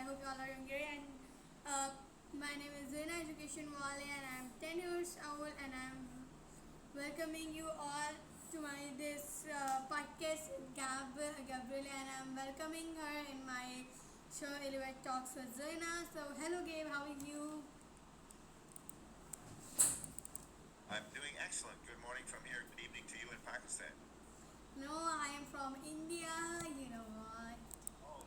hope you all are doing great. And uh, my name is Zaina Education Wale, and I'm 10 years old, and I'm welcoming you all to my this podcast, Gabrielle, and I'm welcoming her in my show Elevate Talks with Zaina. So, hello, Gabe. How are you? I'm doing excellent. Good morning from here. Good evening to you in Pakistan. No, I am from India. You know what? Oh.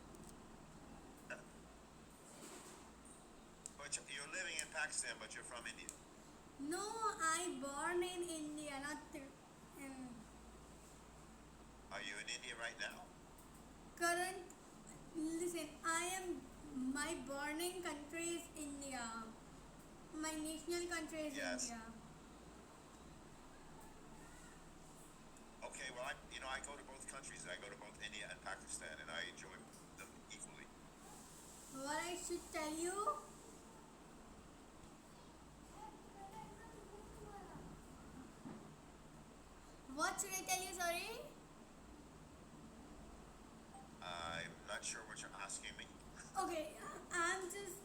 But you're living in Pakistan, but you're from India. No, I born in India, not in Are you in India right now? current. Listen, I am. My burning country is India. My national country is Yes. India. Okay. Well, I go to both countries. I go to both India and Pakistan, and I enjoy them equally. What I should tell you? What should I tell you? Sorry. I'm not sure what you're asking me. Okay, I'm just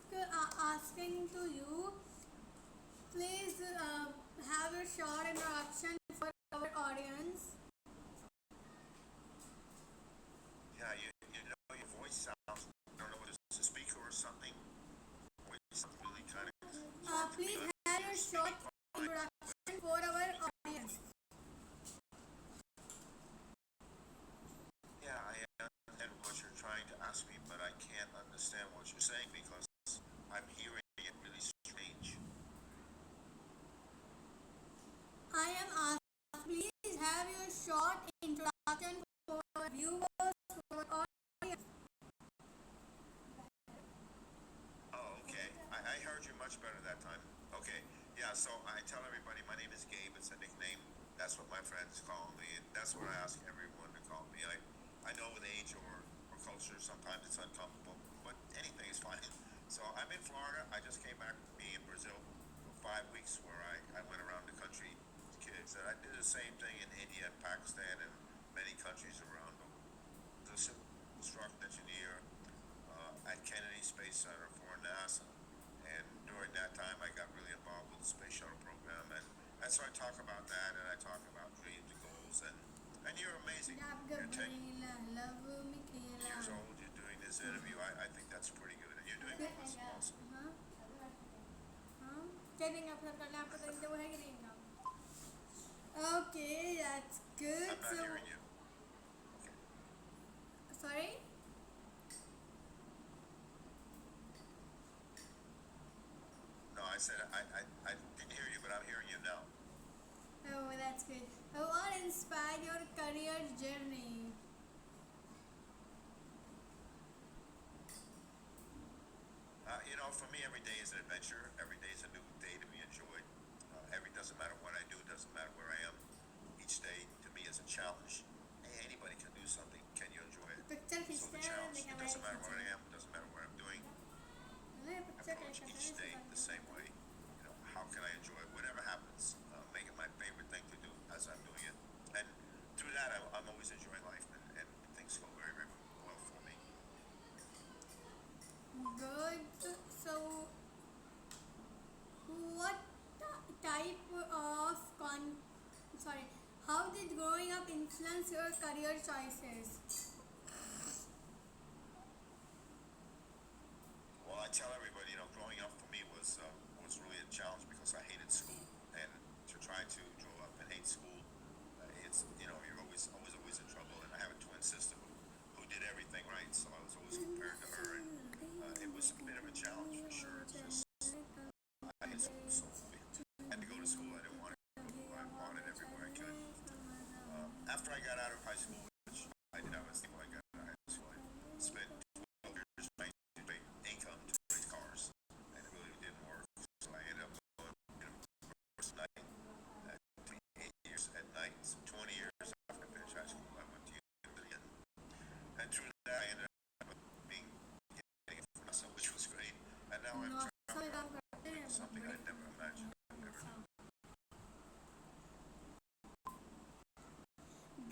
asking to you. Please have a short introduction for our audience. Yeah, you know your voice sounds. I don't know whether it's a speaker or something. Voice sounds really kind of. Please have a short introduction for our audience. Yeah, I understand what you're trying to ask me, but I can't understand what you're saying because I'm hearing it really strange. I am asking, please have your short introduction for our viewers, for our audience. Oh, okay. I heard you much better that time. Okay. Yeah, so I tell everybody my name is Gabe. It's a nickname. That's what my friends call me, and that's what I ask everyone to call me. I know with age or culture, sometimes it's uncomfortable, but anything is fine. So I'm in Florida. I just came back from being in Brazil for 5 weeks where I went around the country with kids. And I did the same thing in India and Pakistan and many countries around them. The civil construction engineer at Kennedy Space Center for NASA. And during that time, I got really involved with the space shuttle program. And so I talk about that, and I talk about dreams and goals. And you're amazing. You're 10 Love years Michaela. old. You're doing this interview. I think that's pretty good. And you're doing awesome. Awesome. हाँ हाँ क्या देंगे आप sir करना आपको तो वो है कि नहीं Okay, that's good. I'm not So, hearing you. Okay. sorry. No, I said I didn't hear you, but I'm hearing you now. Oh, that's good. What inspired your career journey? For me, every day is an adventure. Every day is a new day to be enjoyed. Doesn't matter what I do, doesn't matter where I am. Each day to me is a challenge. Hey, anybody can do something. Can you enjoy it? Picture So the खींचते हैं challenge, लेकिन it हमारे doesn't matter where I खींचे am, it doesn't matter what I'm doing. नहीं picture Approach कैसे each day the same way. How can I enjoy it? Whatever happens, make it my favorite thing to do as I'm doing it. And through that, I'm always enjoying life, and things go very, very well for me. Good. So, what type of sorry, how did growing up influence your career choices? Well, I tell everybody, growing up for me was really a challenge because I hated school, and to try to grow up and hate school, it's you're always in trouble. And I have a twin sister who did everything right, so I was always compared to her, and it was a bit of a challenge for sure. It's just I hated school, so I had to go to school. I didn't want to go. I fought it everywhere I could. After I got out of high school, which I did obviously when I got out of high school, I spent 12 years trying to make income to raise cars, and it really didn't work. So I ended up going to first night at 8 years at night. So 20 years after I finished high school, I went to university, and through that I ended up being getting it for myself, which was great. And now I'm No, traveling काम around करते doing हैं something I never imagined I'd ever do.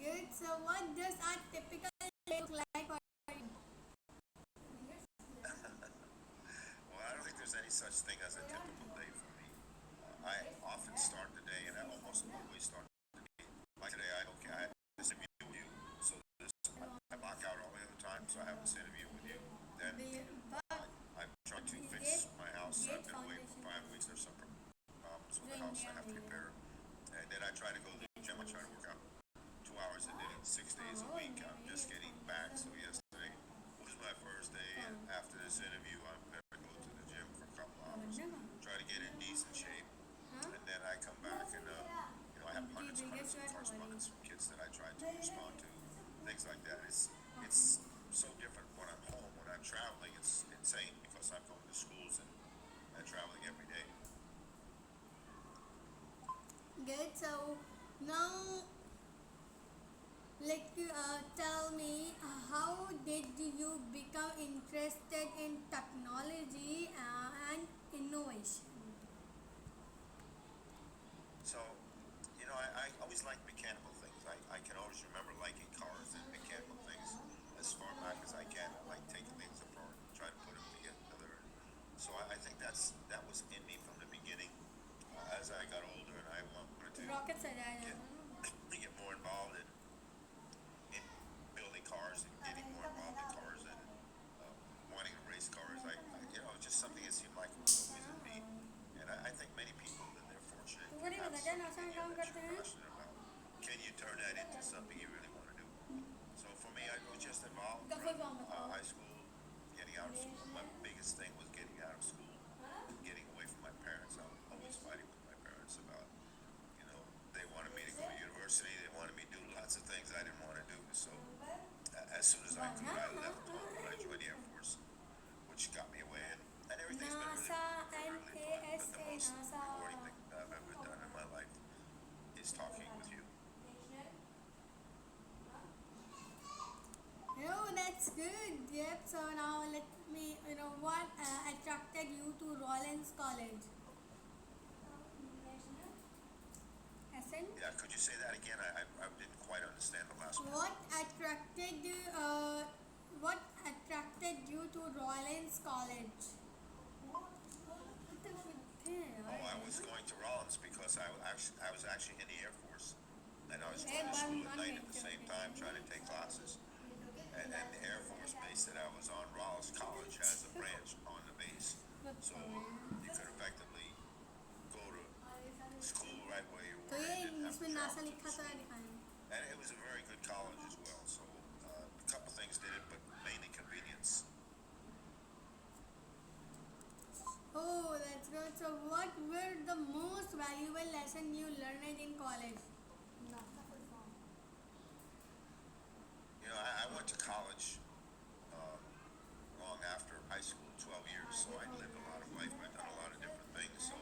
Good. So, what does a typical day look like for you? such thing as a typical day for me. I often start the day, and I almost always start the day. Like today, I had this interview with you, so I block out all the other time, so I have this interview with you. Then But I'm trying to fix my house. I've been away for 5 weeks. There's some problems with the house I have to repair. And then I try to go to the gym. I try to work out 2 hours a day, 6 days a week. I'm just getting back. So yesterday was my first day, and after this interview, I'm gonna go to the gym for a couple hours, try to get in decent shape, and then I come back and I have hundreds of correspondence from kids that I try to respond to, things like that. It's so different when I'm home. When I'm traveling, it's insane because I'm going to schools and traveling every day. good. So now, tell me, how did you become interested in technology and innovation? So, I always liked mechanical things. I can always remember liking cars and mechanical things as far back as I can. I like taking things apart, trying to put them together. So I think that was in me from the beginning. As I got older and I wanted to Rocket se jaya. get more involved in building cars and getting more involved in cars and wanting to race cars. Just something that seemed like it was always in me. And I think many people, that they're fortunate to have something in you that you're passionate about. Can you turn that into something you really want to do? So for me, I was just involved from high school, getting out of school. My biggest thing was getting out of school, getting away from my parents. I was always fighting with my parents about, they wanted me to go to university. They wanted me to do lots of things I didn't want to do. So as soon as I could, I left home and I joined the Air Force, which got me away. And everything's been NASA and really fun. But the most NASA. rewarding thing that I've ever done in my life is talking with you. That's good. Yep. So now let me, what attracted you to Rollins College? Hassan? Yeah, could you say that again? I didn't quite understand the last part. What attracted you to Rollins College? Oh, I was going to Rollins because I was actually in the Air Force, and I was going to school at night at the same time, trying to take classes. And the Air Force base that I was on, Rollins College, has a branch on the base, so you could effectively go to school right where you तो were ये and didn't have to इसमें NASA travel to लिखा the तो है school. लिखा है. And it was a very good college as well. So a couple things did it, but mainly convenience. Oh, that's good. So what were the most valuable lesson you learned in college? I went to college long after high school, 12 years, so I lived a lot of life. I'd done a lot of different things, so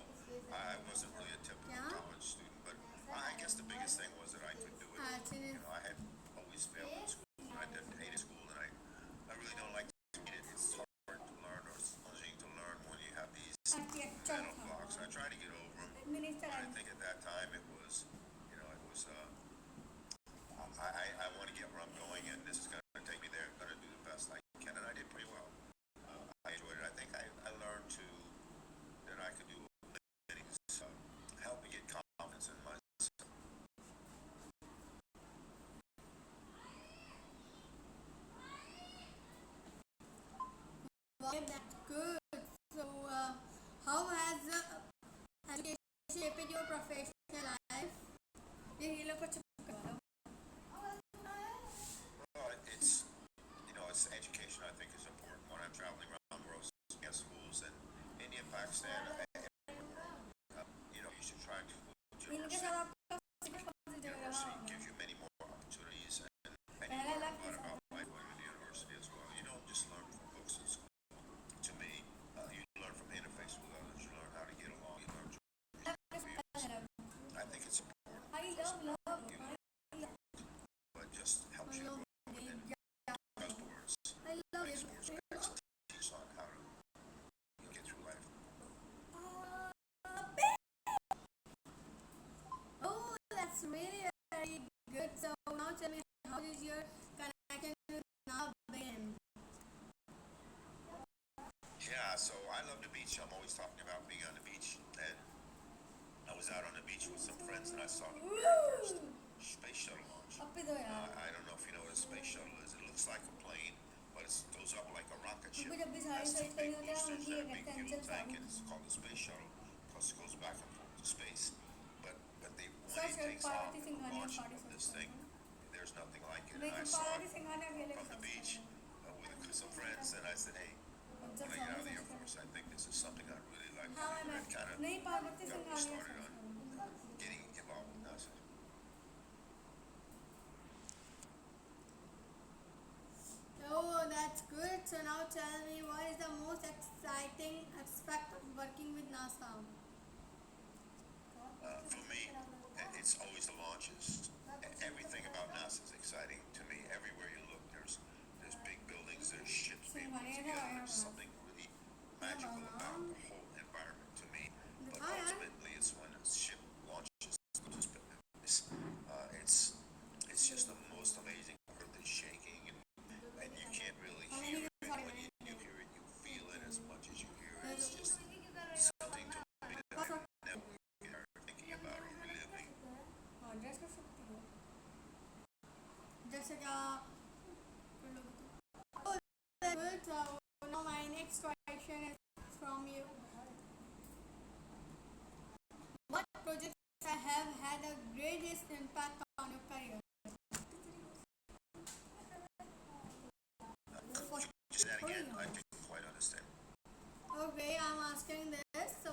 I wasn't really a typical college student. But I guess the biggest thing was that I could do it. Actually, I had always failed in school, and I didn't hate school, and I really don't like to read it. It's hard to learn or challenging to learn when you have these mental blocks. I try to get over them. But I think at that time it was, I want to get where I'm going, and this is going to take me there. I'm going to do the best I can, and I did pretty well. I enjoyed it. I think I learned that I could do many things, help me get confidence in myself. well, that's good. So how has education shaped your professional life? ये लोग को चुप करो. Well, it's education. I think is important when I'm traveling around the world, at schools in India, Pakistan, everywhere. You should try to go to इनके university. साथ आपका कौन सी जगह रहा? University gives you many more opportunities, and you learn a lot about life going to the university as well. You don't just learn from books in school. To me, you learn from interface with others. You learn how to get along. You learn I think it's important. I love. But just helps you grow within sports. I love Like it. sports actually teach on how to get through life. Oh, that's really very good. So now tell me, how is your connection with now been? Yeah, Yeah, so I love the beach. I'm always talking about being on the beach, and I was out on the beach with some friends, and I saw the very first space shuttle launch. Appe दो यार I don't know if you know what a space shuttle is. It looks like a plane, but it goes up like a rocket ship. क्योंकि जब भी सारी Has two search big करनी होती है boosters उनकी and एक a big fuel extension tank, चालू and it's called the space shuttle because it goes back and forth to space. But when search it takes off Parvati and the Singhania launch party of search this thing, करना there's nothing like it. And I लेकिन saw Parvati it Singhania अकेले from the search beach करना with some friends, and I said, hey, जब when I get सामने out of the Air search करना Force, I think this is something I'd really like to हाँ do. And मैं it kind of नहीं Parvati got me Singhania started search on करना getting involved with NASA. Oh, that's good. So now tell me, what is the most exciting aspect of working with NASA? For me, it's always the launches. Everything about NASA is exciting to me. Everywhere you look, there's big buildings, there's ships being put together. There's something really magical about the whole environment to me. But ultimately, it's when a ship launches to space. It's just the most amazing. Earth is shaking, and you can't really hear it. When you hear it, you feel it as much as you hear it. It's just something to me that I never get thinking about or reliving. हाँ dress कर सकती हो जैसे क्या Oh, that's good. So now my next question is from you. What projects have had the greatest impact on your career? Just that again, I didn't quite understand. Okay, I'm asking this. So,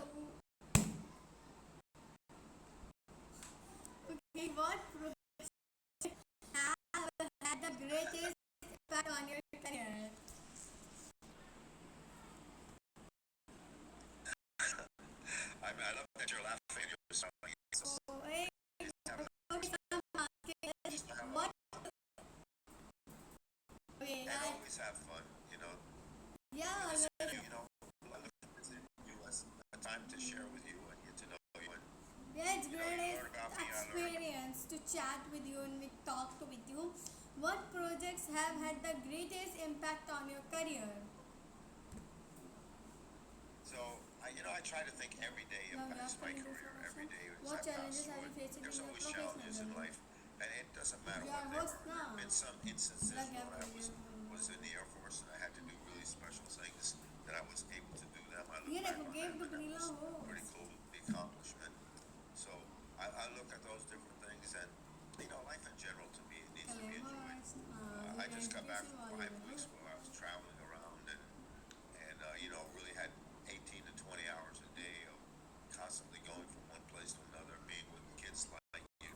okay, what projects have had the greatest impact on your career? I love that you're laughing at yourself. So, hey, okay, I'm asking this. What? Okay, And always have fun, you know. yeah, You know, I look to visit U.S. A time to share with you and get to know you. And yeah, it's you know, great you learn about me, I learn. experience to chat with you and we talk with you. What projects have had the greatest impact on your career? So, I try to think every day impacts my career. Every day as What I pass challenges through have you it. faced in There's your always professional challenges in career? life, and it doesn't matter You what are they host are. There have now. been some instances Like when I every was in the Air Force and I had to do really special things that I was able to do them. I look ये back देखो on game them, तो and that प्रीला was हो pretty cool, the accomplishment. So I look at those different things, and life in general to me it needs to be enjoyed. I just got back from 5 weeks where I was traveling around and really had 18 to 20 hours a day of constantly going from one place to another, being with kids like you.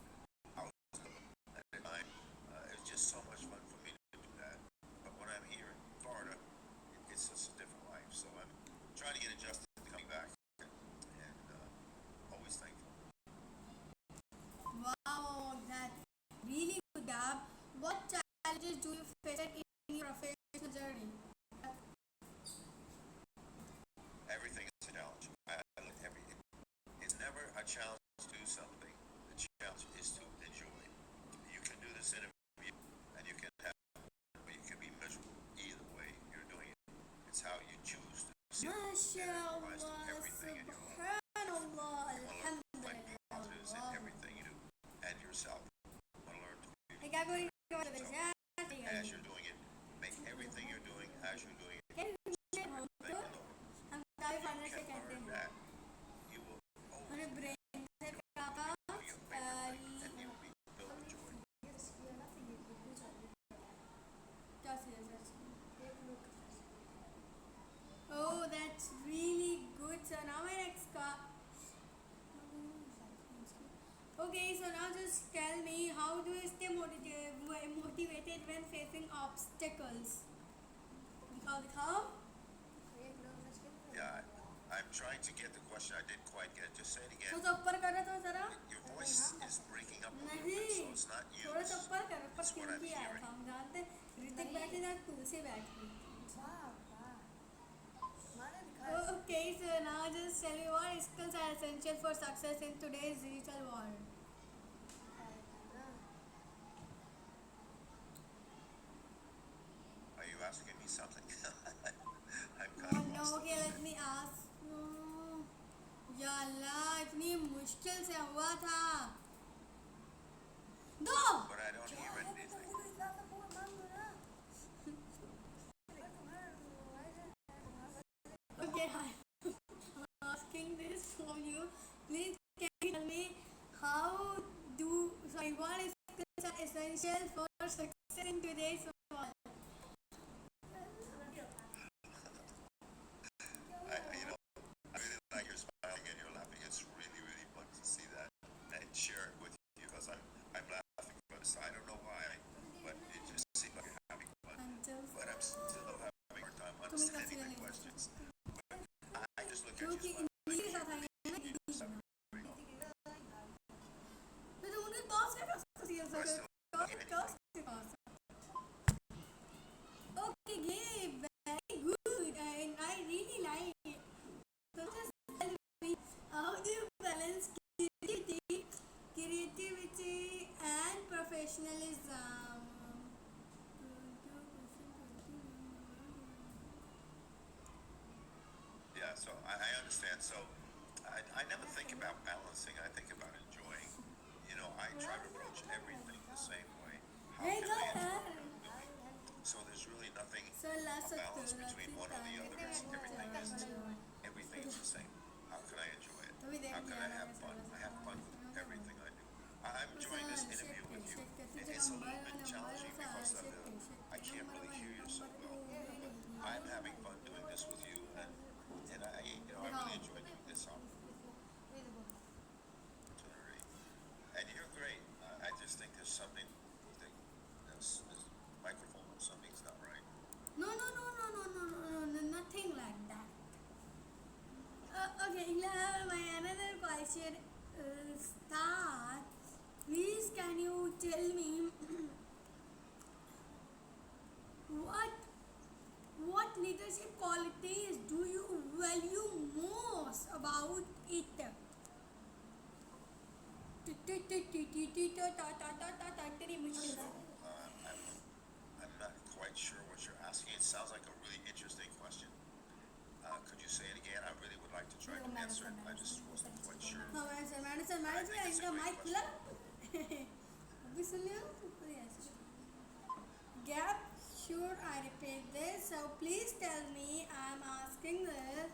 I was at the time. It was just so much fun for me to do that. But when I'm here in Florida, it's just a different life. So I'm trying to get adjusted to coming back and always thankful. Wow, that's really good, Gab. What challenges do you face in your professional journey? Everything is a challenge. I look it's never a challenge to do something. The challenge is to enjoy. You can do this interview and you can have but you can be miserable. Either way you're doing it. It's how you choose to see it. And it applies to MashaAllah, everything in your life. Subhanallah, You want to learn to find positives in Alhamdulillah. everything you do and yourself. You want to learn to be Hey, क्या कोई as you're doing it. Make everything you're doing as you're doing it. Can you Everything you know. हम तारीफ You आने से can कहते learn हैं that. You will हमें always brain से कहा था do your favorite thing and you'll be filled with joy. क्या Oh, that's really good. So now my next Okay, so now just tell me, how do you stay motivated when facing obstacles? दिखाओ Yeah, I'm trying to get the question. I didn't quite get it. Just say it again. थोड़ा सा ऊपर करो तो जरा Your voice is breaking up a little नहीं bit, so it's not you. थोड़ा सा ऊपर करो पर It's what I'm क्योंकि आया hearing. था हम जानते ऋतिक बैठे ना तुलसी बैठी Okay, so now just tell me what skills are essential for success in today's digital world. Are you asking me something? I'm Oh kind of no, lost. okay, let अल्लाह इतनी मुश्किल से हुआ था दो But I don't hear anything. Okay, I'm asking this from you. Please can you tell me what is essential for success in today's world? I really like your smiling and your laughing. It's really, really fun to see that and share it with you because I'm laughing first. I don't know why, but it just seems like you're having fun. But I'm still having a hard time understanding the questions. I just look at you क्योंकि smiling. English आता है ना मैं तो उन्हें पास कर सकती हूँ Okay, yeah, very good, and I really like it. So just tell me, how do you balance creativity and professionalism? Yeah, so I understand. So I never think about balancing. I think about enjoying. I try to approach everything the same way. How Hey, can go I enjoy ahead. what I'm doing? So there's really nothing So last a balance between one or the other. Everything is the same. How can I enjoy it? How can I have fun? I have fun with everything I do. I'm enjoying this interview with you. It's a little bit challenging because I can't really hear you so well. But I'm having fun doing this with you, and I really enjoy doing this opportunity. And you're great. I just think there's something that this microphone or something's not right. No, nothing like that. Okay, my another question is that please can you tell me what leadership qualities do you value most about it? तेरी मुश्किल So से I'm not quite sure what you're asking. It sounds like a really interesting question. Could you say it again? I really would like to try to answer it. I just wasn't quite sure. हाँ madam sir I think it's a इनका great mic खुला अभी सुन लियो gap should I repeat this? So please tell me, I'm asking this,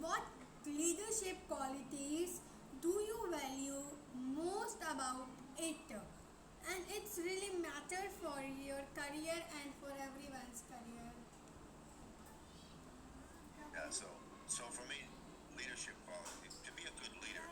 what leadership qualities do you value most about it? And it's really matter for your career and for everyone's career. Yeah, so for me, leadership quality, to be a good leader,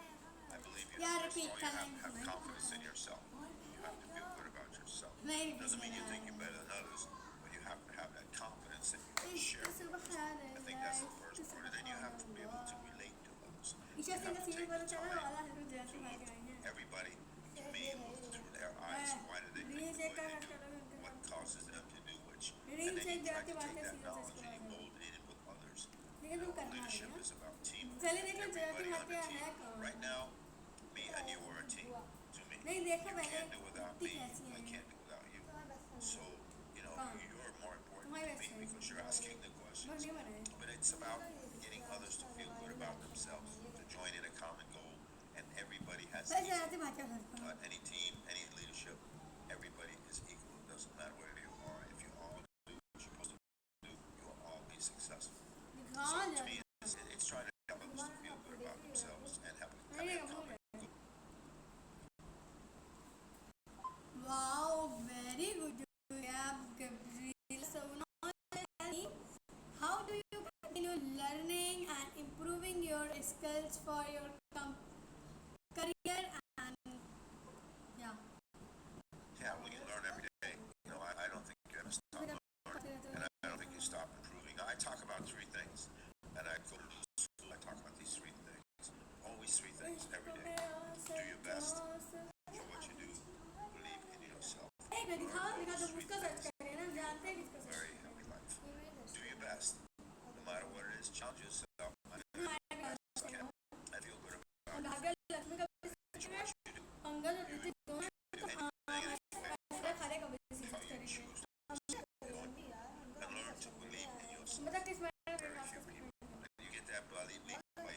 I believe you Yeah, first of repeat, all, you have confidence in yourself. You have to feel good about yourself. Doesn't mean you think you're better than others, but you have to have that confidence that you can share with others. I think that's the first part. And then you have to be able to relate to others. You have to take the time to look everybody to me, look through their eyes. Why do they think the way they do? What causes them to do which? And then you try to take that knowledge and you mold it in with others. Leadership is about teamwork. Everybody on the team. Right now, me and you are a team. To me, you can't do without me. I can't do without you. So, you're more important to me because you're asking the questions. But it's about getting others to feel good about themselves, to join in a common goal, and everybody has equal. Any team, any leadership, everybody is equal. It doesn't matter where you are. If you all do what you're supposed to do, you will all be successful. So to me, it's trying to help others to feel good about themselves and having a common goal. Wow, very good. Gabriel. So now tell me, how do you continue learning and improving your skills for your career and yeah. Yeah, well, you learn every day. I don't think you ever stop learning, and I don't think you stop improving. I talk about three things, and I go to school. I talk about these three things. Always three things every day. Do your best. Enjoy what you do. Believe in yourself. Always three things. Very happy life. Do your best. No matter what it is, challenge yourself. I feel good about it. Enjoy what you do. Anything how you choose to and learn to believe in yourself. Very few people. You get that belief by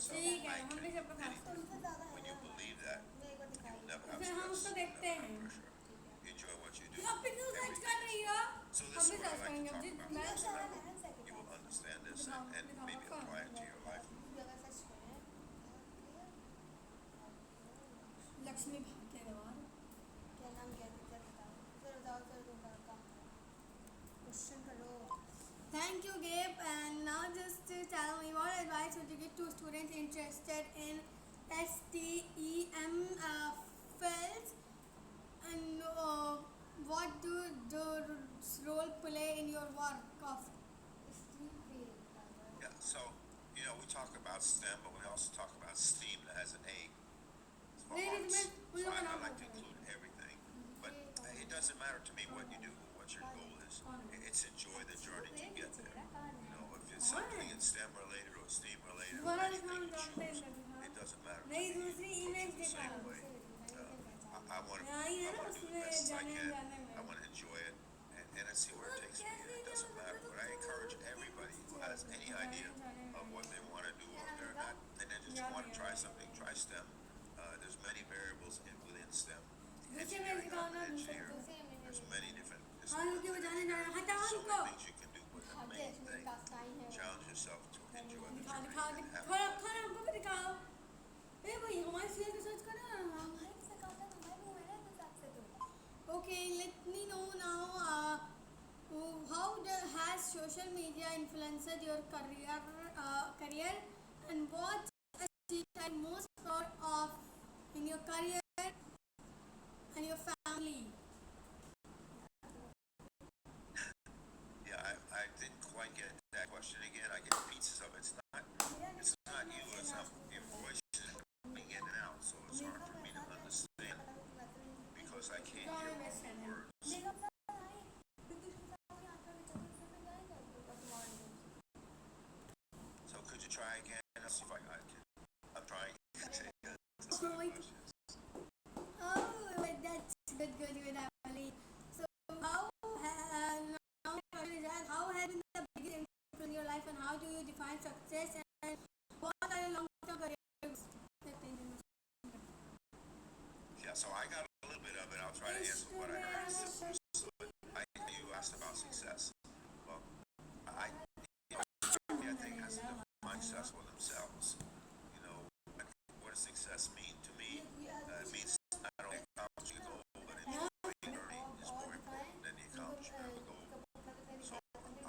So ठीक है, I हम can, भी सबका साथ anything, when you believe that, you will never have फिर हम stress, उसको you'll देखते never have हैं। pressure. You enjoy what you do. आप भी क्यों सर्च कर रही हो? So हम this is भी what I search like to करेंगे। talk अब about. मैं So I hope you will understand this and maybe apply it to your life. Lakshmi भाग्यवान। क्या नाम क्या था बताओ सर बताओ सर तुम का क्वेश्चन करो Thank you, Gabe. And now just tell me what advice would you give to students interested in STEM fields, and what do the role play in your work of? Steam field Yeah, so, we talk about STEM, but we also talk about STEAM that has an A. It's for नहीं, arts. इसमें उन So लोगों का I नाम like to होता है। include everything. But it doesn't matter to me what you do or what your goal is. It's enjoy the journey to get there. If it's something in STEM related or STEAM related or दोबारा anything you दिखाओ, जानते choose, हैं it doesn't matter to नहीं, me. दूसरी You image approach it the same दिखाओ। way. I want to यहाँ ही है ना, do the उसमें best I जाने can. जाने I में। want to enjoy it and let's see where it takes me. It doesn't matter. But I encourage everybody who has any idea of what they want to do or if they're not, and they just want to try something, try STEM. There's many variables within STEM. Engineering, I'm an engineer. There's many different हाँ, क्योंकि वो जाने जा रहा है। हटाओ so उनको। many things you can do, but the main thing, challenge yourself to enjoy the दिखाओ, journey दिखाओ, and have थोड़ा fun. थोड़ा हमको भी दिखाओ। ए भाई, हमारे सीरियल का सर्च करो ना। हमारे से काटा हमारे मुंह है ना तो साथ से तो Okay, let me know now. How has social media influenced your career, and what achievement are you most proud of in your career and your family? Yeah, I didn't quite get that question again. I get pieces of it. It's not you, it's your voice is coming in and out, so it's hard for me to understand because I can't hear all the words. So could you try again? Let's see if I can. I'm trying to take some questions. Oh, that's good, Emily. So, how has been the biggest influence in your life, and how do you define success, and what are your long-term career goals? Yeah, so I got a little bit of it. I'll try to answer what I heard. So you asked about success. Well, I think has to define success for themselves. What does success mean to me? It means not only accomplishing a goal, but enjoying learning is more important than the accomplishment of a goal. So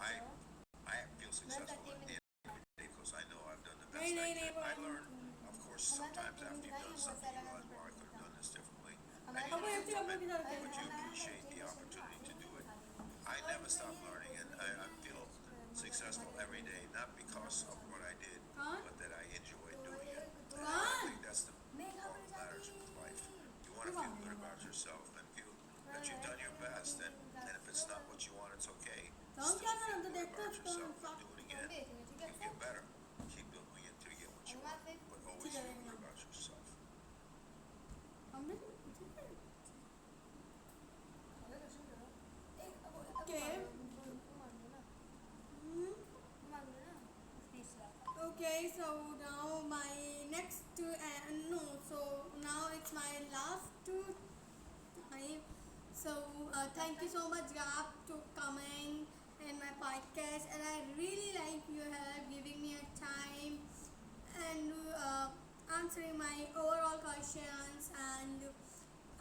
I feel successful at the end of the day because I know I've done the best I can. I learn, of course, sometimes after you've done something, you realize, well, I could have done this differently. And you learn from it, but you appreciate the opportunity to do it. I never stop learning, and I feel successful every day, not because of what I did, but that I enjoy doing it. And I think that's all that matters in life. You want to feel good about yourself and feel that you've done your best, and if it's not what you want, it's okay. Still feel good about yourself and do it again. You get better. Keep doing it till you get what you want, but always feel good about yourself. Okay, so now my next so now it's my last time. So thank you so much, Gap, to coming in my podcast, and I really like your help giving me a time and answering my overall questions, and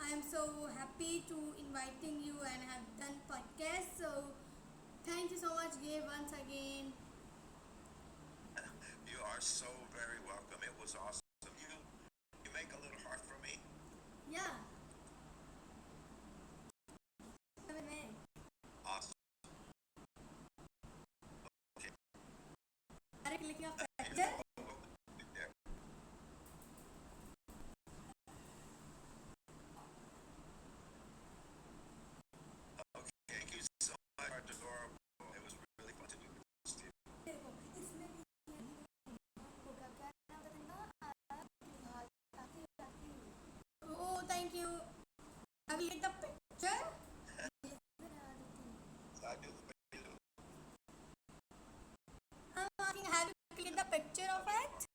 I'm so happy to inviting you and have done podcast. So thank you so much, Gabe, once again. You are so very welcome. It was awesome. You make a little heart for me. Yeah. Awesome. Okay. Are you clicking off picture? There. Okay. Thank you so much, Adorable. It was really fun to do this to you. Oh, thank you. Have you clicked the picture? I do. I'm asking, have you clicked the picture of it?